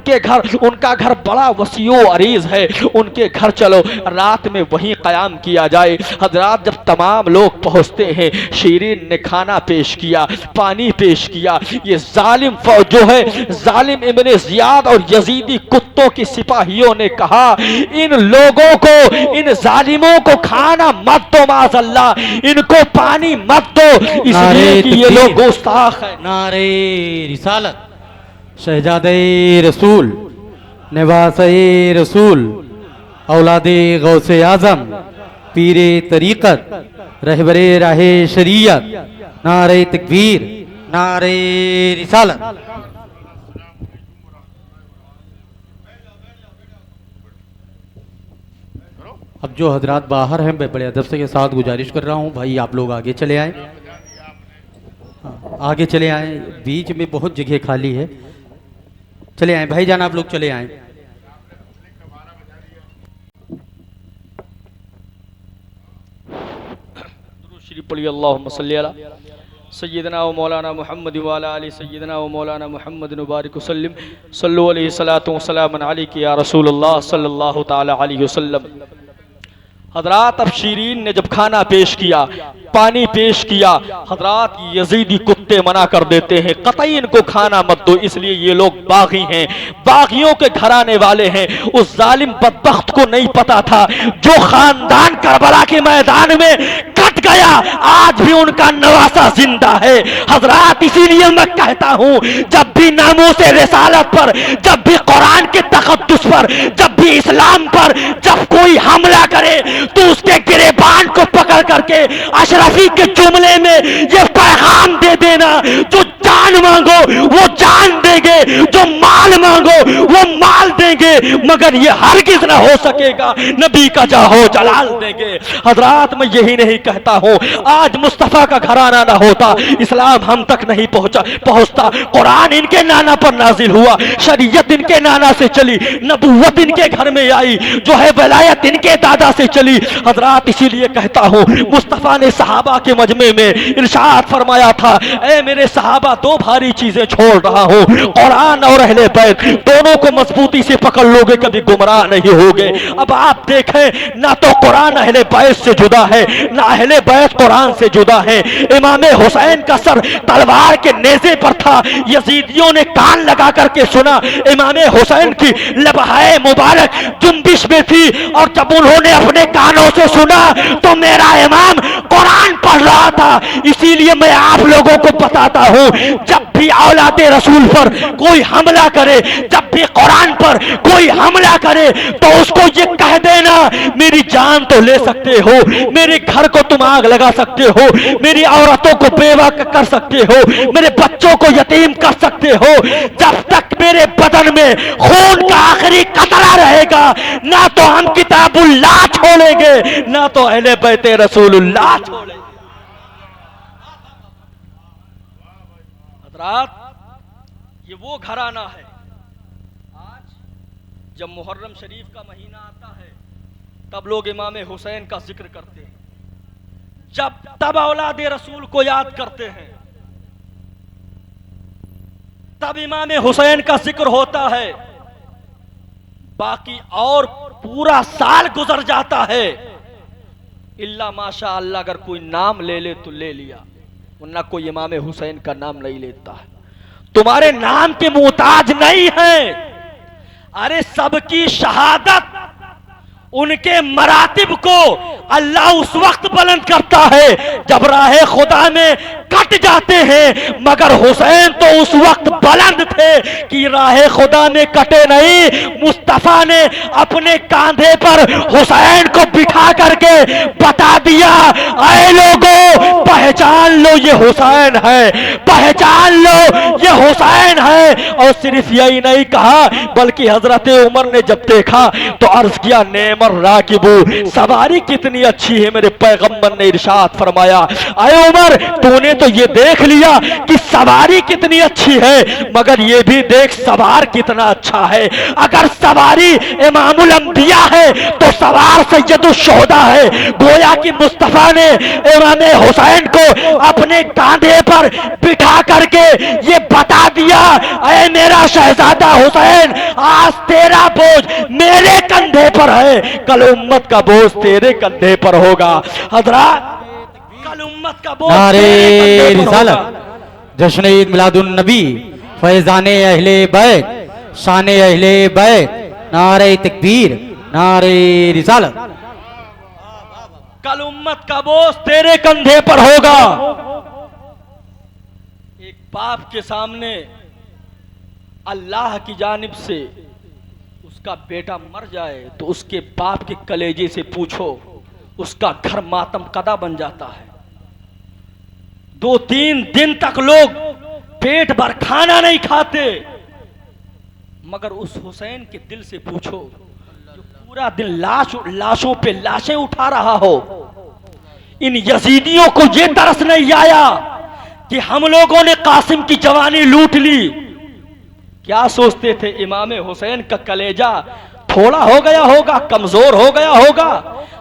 کا گھر بڑا وسیع و عریض ہے, ان کے گھر چلو رات میں وہیں قیام کیا جائے. حضرات جب تمام لوگ پہنچتے ہیں, شیرین نے کھانا پیش کیا, پانی پیش کیا. یہ ظالم جو ہے ظالم ابن زیاد اور یزیدی کتوں کی سپاہیوں نے کہا ان لوگوں کو, ان ظالموں کو کھانا مت دو, معاذ اللہ ان کو پانی مت دو, اس لیے کہ یہ لوگ گستاخ ہیں. نعرہ رسالت. شہزادہ رسول, نواز رسول, اولاد غوث اعظم, پیر طریقت, رہبر راہ شریعت, نعرہ تکبیر, نعرہ رسالت. اب جو حضرات باہر ہیں میں بڑے ادب سے کے ساتھ گزارش کر رہا ہوں بھائی آپ لوگ آگے چلے آئیں, آگے چلے آئیں, بیچ میں بہت جگہ خالی ہے, چلے آئیں بھائی جان, آپ لوگ چلے آئیں. درود شریف پڑھیے. اللہم صلی علی سیدنا و مولانا محمد و علی آل سیدنا و مولانا محمد مبارک وسلم. صلو علیہ الصلوۃ والسلام علیک یا رسول اللہ صلی اللہ تعالی علیہ وسلم. حضرات اب شیرین نے جب کھانا پیش کیا, پانی پیش کیا, حضرات یزیدی کتے منع کر دیتے ہیں قطعی ان کو کھانا مت دو, اس لیے یہ لوگ باغی ہیں, باغیوں کے گھرانے والے ہیں. اس ظالم بدبخت کو نہیں پتا تھا جو خاندان کربلا کے میدان میں کٹ گیا آج بھی ان کا نواسہ زندہ ہے. حضرات اسی لیے میں کہتا ہوں جب بھی ناموس رسالت پر, جب بھی قرآن کے تقدس پر, جب بھی اسلام پر جب کوئی حملہ کرے تو اس کے گریبان کو پکڑ کر کے اشرفی کے جملے میں یہ پیغام دے دینا, جو جان مانگو وہ جان دیں گے, جو مال مانگو وہ مال دیں گے, مگر یہ ہرگز نہ ہو سکے گا نبی کا جاہو جلال دیں گے. حضرات میں یہی نہیں کہتا ہوں آج مصطفیٰ کا گھرانہ نہ ہوتا اسلام ہم تک نہیں پہنچتا. قرآن ان کے نانا پر نازل ہوا, شریعت ان کے نانا سے چلی, نبوت ان کے گھر میں آئی, جو ہے ولایت ان کے دادا سے چلی. حضرات اسی لیے کہتا ہوں مصطفیٰ نے صحابہ کے مجمع میں ارشاد فرمایا تھا اے میرے صحابہ دو بھاری چیزیں چھوڑ رہا ہوں, قرآن اور اہل بیت, دونوں کو مضبوطی سے پکڑ لوگے کبھی گمراہ نہیں ہوگے. اب آپ دیکھیں نہ تو قرآن اہل بیت سے جدا ہے نہ اہل بیت قرآن سے جدا ہے. امام حسین کا سر تلوار کے نیزے پر تھا, یزیدیوں نے کان لگا کر کے سنا, امام حسین کی لبہائے مبارک جنبش میں تھی, اور جب انہوں نے اپنے کانوں سے سنا تو میرا امام قرآن پڑھ رہا تھا. اسی لیے میں آپ لوگوں کو بتاتا ہوں جب بھی اولاد رسول پر کوئی حملہ کرے, جب بھی قرآن پر کوئی حملہ کرے تو اس کو یہ کہہ دینا میری جان تو لے سکتے ہو, میرے گھر کو تم آگ لگا سکتے ہو, میری عورتوں کو بیوہ کر سکتے ہو, میرے بچوں کو یتیم کر سکتے ہو, جب تک میرے بدن میں خون کا آخری قطرہ رہے گا نہ تو ہم کتاب اللہ چھوڑیں گے نہ تو اہل بیت رسول اللہ چھوڑیں گے. حضرات یہ وہ گھرانہ ہے آج جب محرم شریف کا مہینہ آتا ہے تب لوگ امام حسین کا ذکر کرتے ہیں, جب تب اولاد رسول کو یاد کرتے ہیں, تب امام حسین کا ذکر ہوتا ہے. باقی اور پورا سال گزر جاتا ہے الا ماشاء اللہ اگر کوئی نام لے لے تو لے لیا, ورنہ کوئی امام حسین کا نام نہیں لیتا ہے. تمہارے نام کے محتاج نہیں ہیں, ارے سب کی شہادت ان کے مراتب کو اللہ اس وقت بلند کرتا ہے جب راہ خدا میں کٹ جاتے ہیں, مگر حسین تو اس وقت بلند تھے کہ راہ خدا میں کٹے نہیں. مصطفیٰ نے اپنے کاندھے پر حسین کو بٹھا کر کے بتا دیا اے لوگوں پہچان لو یہ حسین ہے، پہچان لو یہ حسین ہے۔ اور صرف یہی نہیں کہا بلکہ حضرت عمر نے جب دیکھا تو عرض کیا نعم الراکب، سواری کتنی اچھی ہے۔ میرے پیغمبر نے ارشاد فرمایا اے عمر تو نے تو یہ دیکھ لیا کہ سواری کتنی اچھی ہے، مگر یہ بھی دیکھ سوار کتنا اچھا ہے۔ اگر سواری امام الانبیاء ہے تو سوار سید الشہداء ہے۔ گویا کہ مصطفیٰ نے امام حسین کو اپنے کاندھے پر بٹھا کر کے یہ بتا دیا اے میرا شہزادہ حسین، آج تیرا بوجھ میرے کندھے پر ہے، کل امت کا بوجھ تیرے کندھے پر ہوگا۔ حضرات کل امت کا بوجھ نعرہ تیرے کندھے پر ہوگا۔ رسالت، جشن عید میلاد النبی، فیضان اہل بیت، شان اہل بیت، نعرہ تکبیر، نعرہ رسالت۔ کل امت کا بوجھ تیرے کندھے پر ہوگا۔ ایک باپ کے سامنے اللہ کی جانب سے اس کا بیٹا مر جائے تو اس کے باپ کے کلیجے سے پوچھو، اس کا گھر ماتم قدا بن جاتا ہے۔ 2-3 دن تک لوگ پیٹ بھر کھانا نہیں کھاتے، مگر اس حسین کے دل سے پوچھو جو پورا دن لاشوں پہ لاشیں اٹھا رہا ہو۔ ان یزیدیوں کو یہ ترس نہیں آیا کہ ہم لوگوں نے قاسم کی جوانی لوٹ لی۔ کیا سوچتے تھے امام حسین کا کلیجہ تھوڑا ہو گیا ہوگا، کمزور ہو گیا ہوگا؟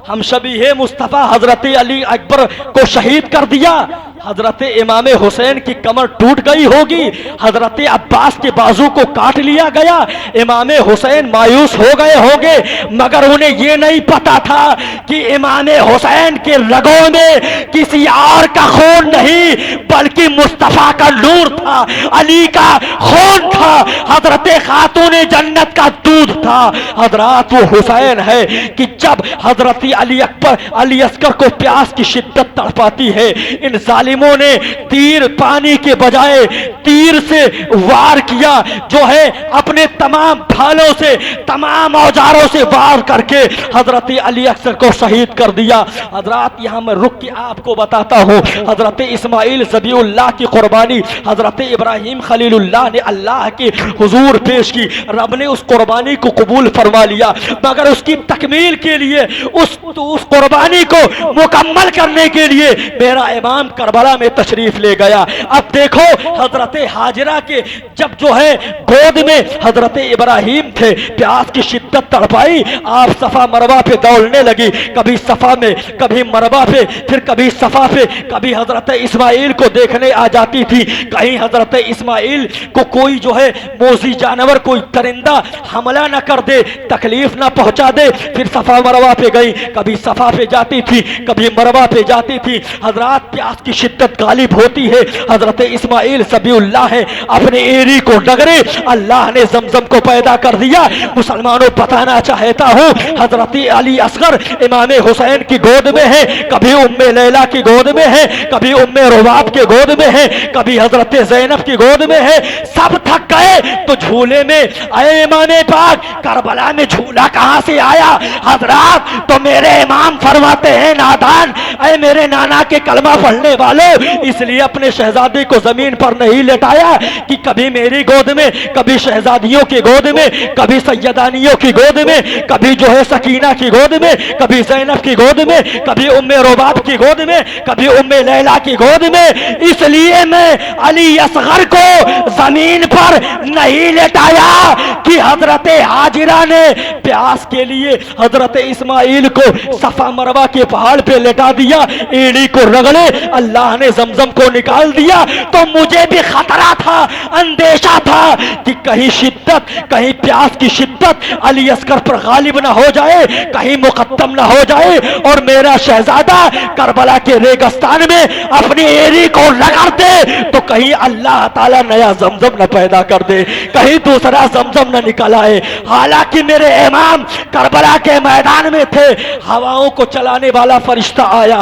ہم شبیہ مصطفیٰ حضرت علی اکبر کو شہید کر دیا، حضرت امام حسین کی کمر ٹوٹ گئی ہوگی، حضرت عباس کے بازو کو کاٹ لیا گیا، امام حسین مایوس ہو گئے ہوں گے، مگر انہیں یہ نہیں پتا تھا کہ امام حسین کے رگوں میں کسی اور کا خون نہیں بلکہ مصطفیٰ کا نور تھا، علی کا خون تھا، حضرت خاتون جنت کا دودھ تھا۔ حضرات وہ حسین ہے کہ جب حضرت علی اصغر کو پیاس کی شدت تڑپاتی ہے، ان ظالموں نے تیر پانی کے بجائے تیر سے وار کیا، جو ہے اپنے تمام بھالوں سے تمام اوزاروں سے وار کر کے حضرت علی اصغر کو شہید کر دیا۔ حضرات یہاں میں رک کے آپ کو بتاتا ہوں، حضرت اسماعیل ذبیح اللہ کی قربانی حضرت ابراہیم خلیل اللہ نے اللہ کے حضور پیش کی، رب نے اس قربانی کو قبول فرما لیا، مگر اس کی تکمیل کے لیے اس قربانی کو مکمل کرنے کے لیے میرا امام کربلا میں تشریف لے گیا۔ اب دیکھو حضرت حاجرہ کے جب جو ہے گود میں حضرت ابراہیم تھے، پیاس کی شدت تڑپائی، آپ صفا مروہ پہ دوڑنے لگی، کبھی صفا میں کبھی مروہ پہ، پھر کبھی صفا پہ، کبھی حضرت اسماعیل کو دیکھنے آ جاتی تھی، کہیں حضرت اسماعیل کو کوئی جو ہے موذی جانور، کوئی درندہ حملہ نہ کر دے، تکلیف نہ پہنچا دے، پھر صفا مروہ پہ گئی، کبھی صفا پہ جاتی تھی کبھی مروہ پہ جاتی تھی۔ حضرات پیاس کی شدت غالب ہوتی ہے، حضرت اسماعیل ذبیح اللہ ہے، اپنے ایری کو ڈگرے اللہ نے زمزم کو پیدا کر دیا۔ مسلمانوں بتانا چاہتا ہوں حضرت علی اصغر امام حسین کی گود میں ہے، کبھی ام لیلا کی گود میں ہے، کبھی ام رباب کی گود میں ہے، کبھی حضرت زینب کی گود میں ہے، سب تھک گئے تو جھولے میں اے امام پاک کربلا میں جھولا کہاں سے آیا؟ حضرات تو میرے امام فرماتے ہیں نادان، اے میرے نانا کے کلمہ پڑھنے والوں، اس لیے اپنے شہزادے کو زمین پر نہیں لٹایا کہ کبھی میری گود میں، کبھی شہزادیوں کی گود میں، کبھی سیدانیوں کی گود میں، کبھی جو ہے سکینہ کی گود میں، کبھی زینب کی گود میں، کبھی ام رباب کی گود میں، کبھی ام لیلا کی گود میں، اس لیے میں علی اصغر کو زمین پر نہیں لٹایا کہ حضرت حاجرہ نے پیاس کے لیے حضرت اسماعیل کو صفا مروہ کے پہاڑ پہ لٹا دیا، ایڑی کو رگڑے اللہ نے زمزم کو نکال دیا، تو مجھے بھی خطرہ تھا، اندیشہ تھا کہ کہیں شدت، کہیں پیاس کی شدت علی اصغر پر غالب نہ ہو جائے، کہیں مقدم نہ ہو جائے اور میرا شہزادہ کربلا کے ریگستان میں اپنی ایڑی کو رگڑ دے تو کہیں اللہ تعالیٰ نیا زمزم نہ پیدا کر دے، کہیں دوسرا زمزم نہ نکل آئے۔ حالانکہ میرے امام کربلا کے میدان میں تھے، ہواؤں کو چلانے والا فرشتہ آیا،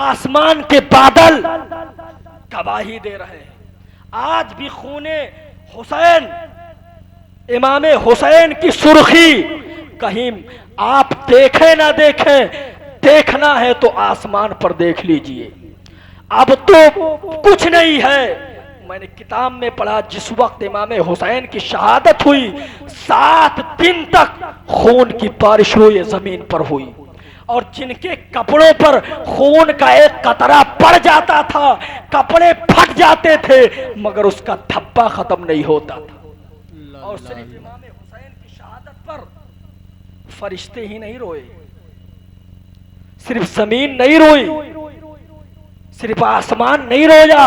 آسمان کے بادل گواہی دے رہے ہیں. آج بھی خون حسین، امام حسین کی سرخی کہیں آپ دیکھیں نہ دیکھیں، دیکھنا ہے تو آسمان پر دیکھ لیجئے. اب تو کچھ نہیں ہے. میں نے کتاب میں پڑھا جس وقت امام حسین کی شہادت ہوئی 7 دن تک خون کی بارش ہوئی زمین پر ہوئی، اور جن کے کپڑوں پر خون کا ایک قطرہ پڑ جاتا تھا کپڑے پھٹ جاتے تھے مگر اس کا دھبا ختم نہیں ہوتا تھا. اور صرف امام حسین کی شہادت پر فرشتے ہی نہیں روئے، صرف زمین نہیں روئی، صرف آسمان نہیں رویا،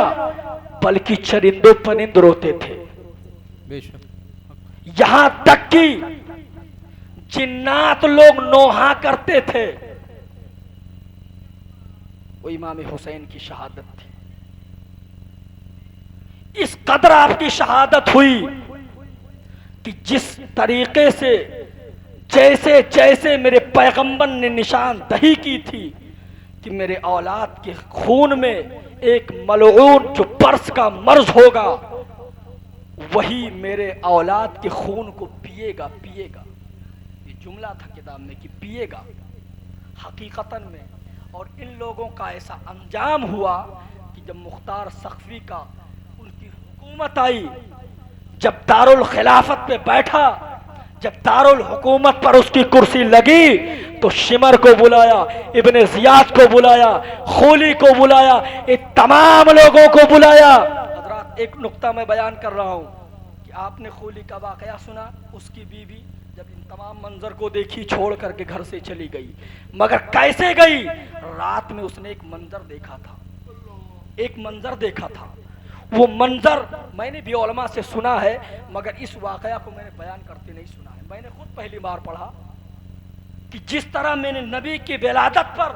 بلکہ چرندو پرند روتے تھے. یہاں تک کہ جنات لوگ نوحہ کرتے تھے. وہ امام حسین کی شہادت تھی. اس قدر آپ کی شہادت ہوئی کہ جس طریقے سے جیسے جیسے میرے پیغمبر نے نشان دہی کی تھی کہ میرے اولاد کے خون میں ایک ملعون جو برس کا مرض ہوگا وہی میرے اولاد کے خون کو پیے گا. یہ جملہ تھا کتاب میں کہ پیے گا حقیقتاً میں. اور ان لوگوں کا ایسا انجام ہوا کہ جب مختار سقفی کا ان کی حکومت آئی، جب دارالخلافت پہ بیٹھا، جب دارالحکومت پر اس کی کرسی لگی تو شمر کو بلایا، ابن زیاد کو بلایا، خولی کو بلایا، یہ تمام لوگوں کو بلایا. حضرات ایک نقطہ میں بیان کر رہا ہوں کہ آپ نے خولی کا واقعہ سنا. اس کی بیوی جب ان تمام منظر کو دیکھی چھوڑ کر کے گھر سے چلی گئی. مگر کیسے گئی؟ رات میں اس نے ایک منظر دیکھا تھا. وہ منظر میں نے بھی علماء سے سنا ہے مگر اس واقعہ کو میں نے بیان کرتے نہیں سنا ہے. میں نے خود پہلی بار پڑھا کہ جس طرح میں نے نبی کی ولادت پر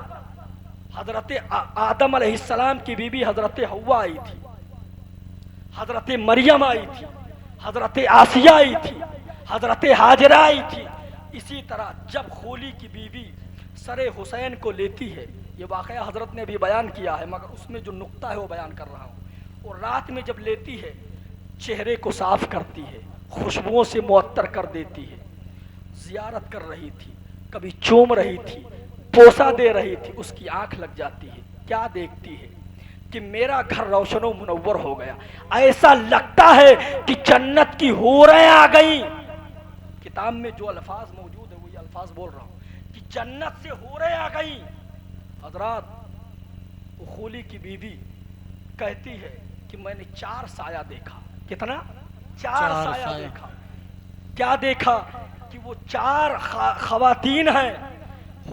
حضرت آدم علیہ السلام کی بیوی حضرت حوا آئی تھی، حضرت مریم آئی تھی، حضرت آسیہ آئی تھی، حضرت ہاجرہ آئی تھی، اسی طرح جب خولی کی بیوی سر حسین کو لیتی ہے، یہ واقعہ حضرت نے بھی بیان کیا ہے مگر اس میں جو نقطہ ہے وہ بیان کر رہا ہوں. اور رات میں جب لیتی ہے چہرے کو صاف کرتی ہے، خوشبوؤں سے معطر کر دیتی ہے، زیارت کر رہی تھی، کبھی چوم رہی تھی، بوسہ دے رہی تھی. اس کی آنکھ لگ جاتی ہے. کیا دیکھتی ہے؟ کہ میرا گھر روشن و منور ہو گیا. ایسا لگتا ہے کہ جنت کی حوریں آ گئیں. کتاب میں جو الفاظ موجود ہے وہی الفاظ بول رہا ہوں کہ جنت سے حوریں آ گئیں. حضرات خولی کی بیوی کہتی ہے کہ میں نے 4 سایہ دیکھا. کتنا؟ 4 سایہ دیکھا. کیا دیکھا؟ کہ وہ 4 خواتین ہیں،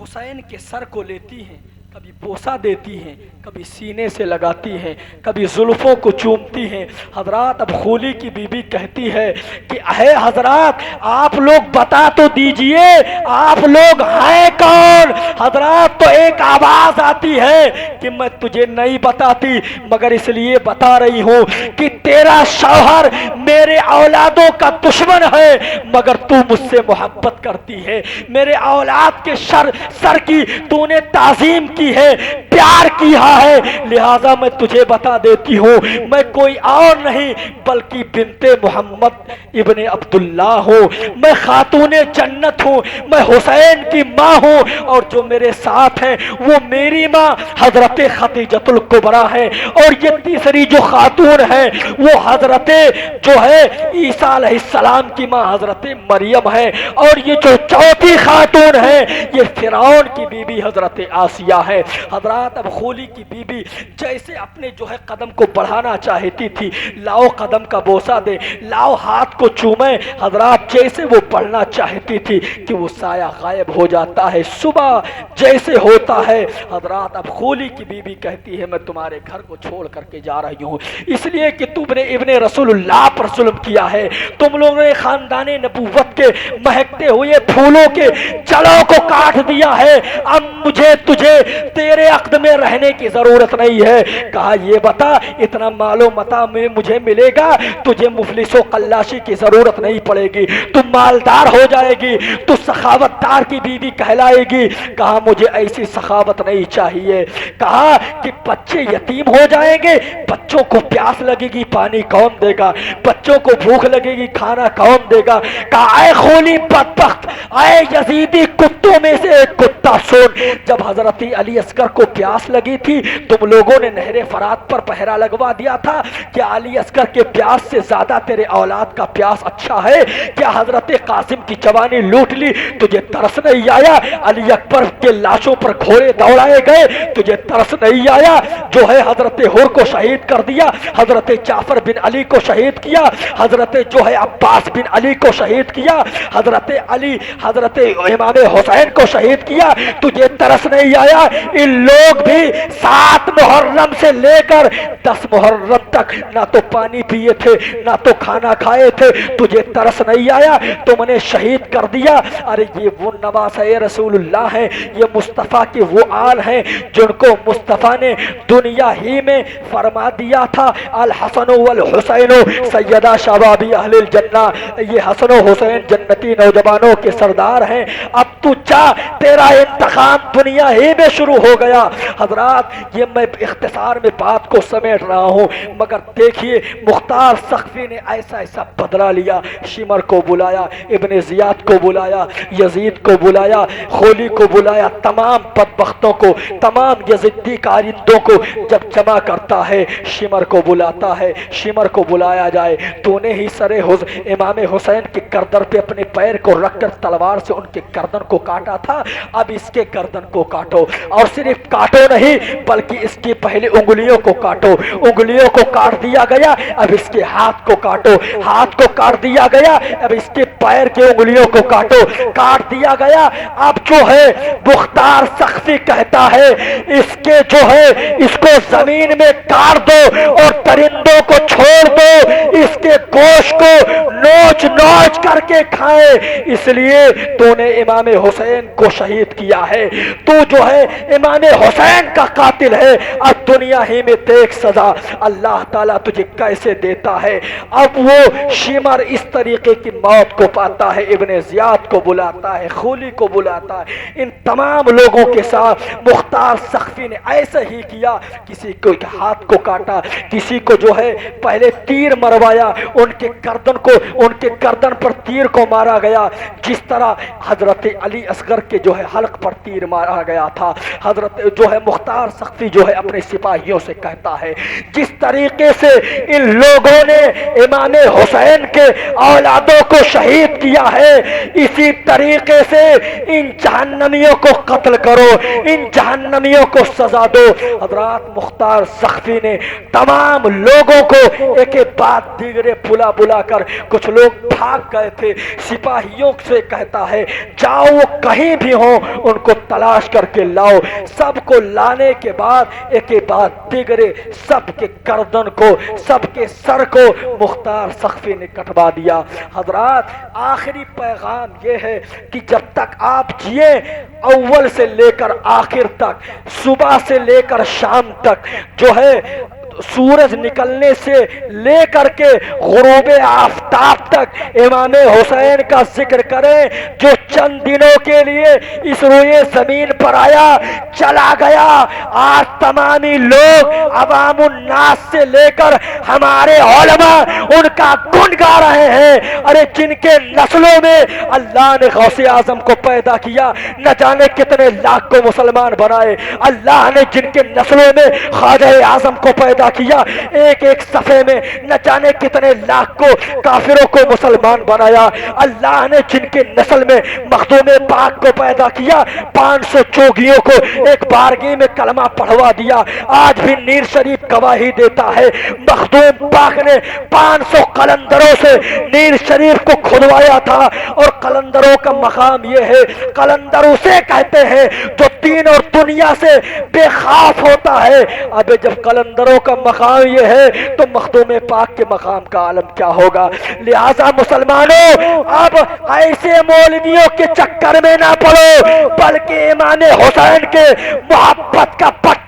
حسین کے سر کو لیتی ہیں، کبھی بوسہ دیتی ہیں، کبھی سینے سے لگاتی ہیں، کبھی زلفوں کو چومتی ہیں. حضرات اب خولی کی بیوی کہتی ہے کہ اے حضرات آپ لوگ بتا تو دیجئے آپ لوگ ہیں کون؟ حضرات تو ایک آواز آتی ہے کہ میں تجھے نہیں بتاتی مگر اس لیے بتا رہی ہوں کہ تیرا شوہر میرے اولادوں کا دشمن ہے مگر تو مجھ سے محبت کرتی ہے. میرے اولاد کے سر کی تو نے تعظیم کی ہے، پیار کیا ہے، لہذا میں تجھے بتا دیتی ہوں میں کوئی اور نہیں بلکہ بنت محمد ابن عبداللہ ہوں. میں خاتون جنت ہوں، میں حسین کی ماں ہوں اور جو میرے ساتھ ہیں وہ میری ماں حضرت خدیجۃ الکبریٰ ہے. اور یہ تیسری جو خاتون ہے وہ حضرت جو ہے عیسیٰ علیہ السلام کی ماں حضرت مریم ہے. اور یہ جو چوتھی خاتون ہے یہ فرعون کی بیوی حضرت آسیہ ہے. حضرات اب خولی کی بیوی جیسے اپنے جو ہے قدم کو بڑھانا چاہتی تھی، لاؤ قدم کا بوسہ دے، لاؤ ہاتھ کو چومے. حضرات جیسے وہ بڑھنا چاہتی تھی کہ وہ سایہ غائب ہو جاتا ہے. صبح جیسے ہوتا ہے حضرات اب خولی کی بیوی کہتی ہے میں تمہارے گھر کو چھوڑ کر کے جا رہی ہوں اس لیے کہ تم نے ابن رسول اللہ پر ظلم کیا ہے. تم لوگوں نے خاندان نبوت کے مہکتے ہوئے پھولوں کے جڑوں کو کاٹ دیا ہے. اب مجھے تجھے تیرے نقد میں رہنے کی ضرورت نہیں ہے. کہا یہ بتا اتنا مال و متاع میں مجھے ملے گا, تجھے مفلس و قلاشی کی ضرورت نہیں پڑے گی, تو مالدار ہو جائے گی, تو سخاوت دار کی بیوی کہلائے گی. کہا مجھے ایسی سخاوت نہیں چاہیے. کہا کہ بچے یتیم ہو جائیں گے, بچوں کو پیاس لگے گی پانی کون دے گا, بچوں کو بھوک لگے گی کھانا کون دے گا. کہا اے خولی بدبخت, اے یزیدی کتوں میں سے ایک کتا سن, جب حضرت علی اصغر کو پیاس لگی تھی تم لوگوں نے نہر فرات پر پہرا لگوا دیا تھا, کیا علی اصغر کے پیاس سے زیادہ تیرے اولاد کا پیاس اچھا ہے؟ کیا حضرت قاسم کی جوانی لوٹ لی, تجھے ترس نہیں آیا؟ علی اکبر کے لاشوں پر گھوڑے دوڑائے گئے, تجھے ترس نہیں آیا؟ جو ہے حضرت حر کو شہید کر دیا, حضرت جعفر بن علی کو شہید کیا, حضرت جو ہے عباس بن علی کو شہید کیا, حضرت علی حضرت امام حسین کو شہید کیا, تجھے ترس نہیں آیا؟ ان لوگ بھی 7 محرم سے لے کر 10 محرم تک نہ تو پانی پیے تھے نہ تو کھانا کھائے تھے, تجھے ترس نہیں آیا؟ تم نے شہید کر دیا. ارے یہ وہ نواسۂ رسول اللہ ہیں, یہ مصطفیٰ کے وہ آل ہیں جن کو مصطفیٰ نے دنیا ہی میں فرما دیا تھا الحسن والحسین سیدہ شبابی اہل الجنہ, یہ حسن و حسین جنتی نوجوانوں کے سردار ہیں. اب تو جا, تیرا انتخاب دنیا ہی میں شروع ہو گیا. حضرات یہ میں اختصار میں بات کو سمیٹ رہا ہوں, مگر دیکھیے مختار سقفی نے ایسا بدلہ لیا. شمر کو بلایا, ابن زیاد کو بلایا, یزید کو بلایا, خولی کو بلایا, تمام بدبختوں کو, تمام یزیدی کارندوں کو جب جمع کرتا ہے شمر کو بلاتا ہے. شمر کو بلایا جائے, تو نے ہی سر امام حسین کے گردن پہ اپنے پیر کو رکھ کر تلوار سے ان کے گردن کو کاٹا تھا, اب اس کے گردن کو کاٹو, اور صرف کاٹو نہیں بلکہ اس کی پہلے انگلیوں کو کاٹو. انگلیوں کو کاٹ دیا گیا, اب اس کے ہاتھ کو کاٹو. ہاتھ کو کاٹ دیا گیا, اب اس کے پیر کے انگلیوں کو کاٹو. کاٹ دیا گیا, اب جو ہے مختار سقفی کہتا ہے اس کے جو ہے اس کو زمین میں کاٹ دو اور درندوں کو چھوڑ دو, اس کے گوشت کو نوچ نوچ کر کے کھائے, اس لیے تو نے امام حسین کو شہید کیا ہے. تو جو ہے امام حسین کا قاتل ہے. اب دنیا ہی میں دیکھ سزا اللہ تعالیٰ تجھے کیسے دیتا ہے. اب وہ شمر اس طریقے کی موت کو پاتا ہے, ابن زیاد کو بلاتا ہے, خولی کو بلاتا ہے. ان تمام لوگوں کے ساتھ مختار سقفی نے ایسا ہی کیا. کسی کو ہاتھ کو کاٹا, کسی کو جو ہے پہلے تیر مروایا, ان کے گردن پر تیر کو مارا گیا جس طرح حضرت علی اصغر کے جو ہے حلق پر تیر مارا گیا تھا. حضرت جو ہے مختار سقفی جو ہے اپنے سپاہیوں سے کہتا ہے جس طریقے سے ان لوگوں نے امام حسین کے اولادوں کو شہید کیا ہے, اسی طریقے سے ان جہنمیوں کو قتل کرو, ان جہنمیوں کو سزا دو. حضرات مختار سقفی نے تمام لوگوں کو ایک بات دیگرے بلا کر, کچھ لوگ بھاگ گئے تھے, سپاہیوں سے کہتا ہے جاؤ وہ کہیں بھی ہوں ان کو تلاش کر کے لاؤ. سب کو لانے کے بعد ایک بات دیگرے سب کے گردن کو, سب کے سر کو مختار سقفی نے کٹوا دیا. حضرات آخری پیغام یہ ہے کہ جب تک آپ جیے اول سے لے کر آخر تک, صبح سے لے کر شام تک, جو ہے سورج نکلنے سے لے کر کے غروب آفتاب تک امام حسین کا ذکر کریں جو چند دنوں کے لیے اس روئے زمین پر آیا چلا گیا. آج تمامی لوگ عوام الناس سے لے کر ہمارے علماء ان کا گن گا رہے ہیں. ارے جن کے نسلوں میں اللہ نے غوث اعظم کو پیدا کیا, نہ جانے کتنے لاکھ کو مسلمان بنائے. اللہ نے جن کے نسلوں میں خواجہ اعظم کو پیدا کیا, ایک ایک صفحے میں نہ جانے کتنے لاکھ کو کافروں کو مسلمان بنایا. اللہ نے جن کے نسل میں مخدوم پاک کو پیدا کیا, 500 چوگیوں کو ایک بارگی میں کلمہ پڑھوا دیا. آج بھی نیر شریف گواہی دیتا ہے مخدوم پاک نے 500 قلندروں سے نیر شریف کو کھدوایا تھا. اور قلندروں کا مقام یہ ہے, قلندر اسے کہتے ہیں جو دین اور دنیا سے بے خوف ہوتا ہے. اب جب قلندروں کا مقام یہ ہے تو مخدوم پاک کے مقام کا عالم کیا ہوگا. لہذا مسلمانوں اب ایسے مولویوں کے چکر میں نہ پڑو, بلکہ امام حسین کے محبت کا پٹ